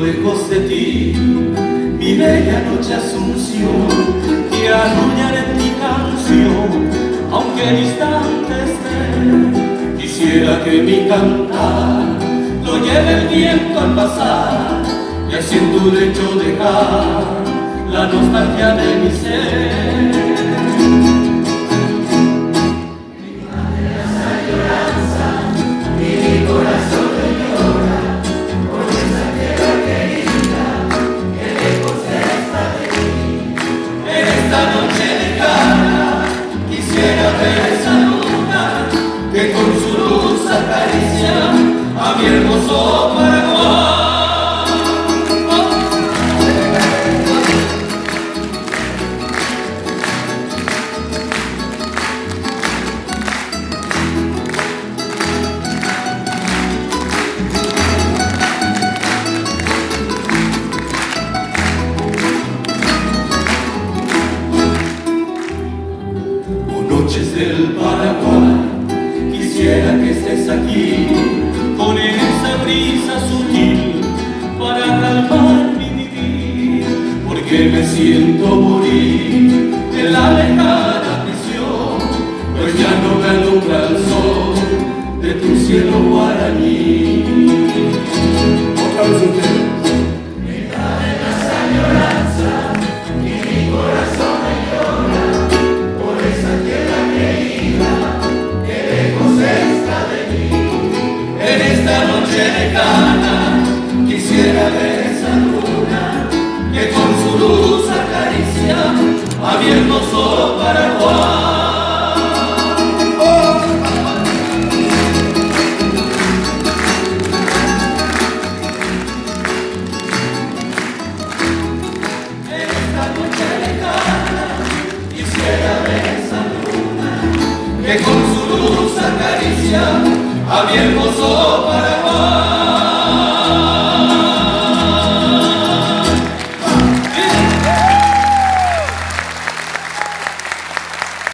lejos de ti, mi bella noche Asunción, que arrullaré en mi canción, aunque distante esté. Quisiera que mi cantar lo lleve el viento al pasar, y así en tu lecho dejar la nostalgia de mi ser. Que con su luz acaricia a mi hermoso Paraguay. Oh, noches del Paraguay, quisiera que estés aquí con esa brisa sutil para calmar mi vivir, porque me siento morir en la lejana prisión, pues ya no me alumbra el sol de tu cielo guaraní. Otra vez usted. Quisiera ver esa luna que con su luz acaricia a mi hermoso Paraguay. Oh. En esta noche lejana quisiera ver esa luna que con su luz acaricia a mi hermoso Paraguay.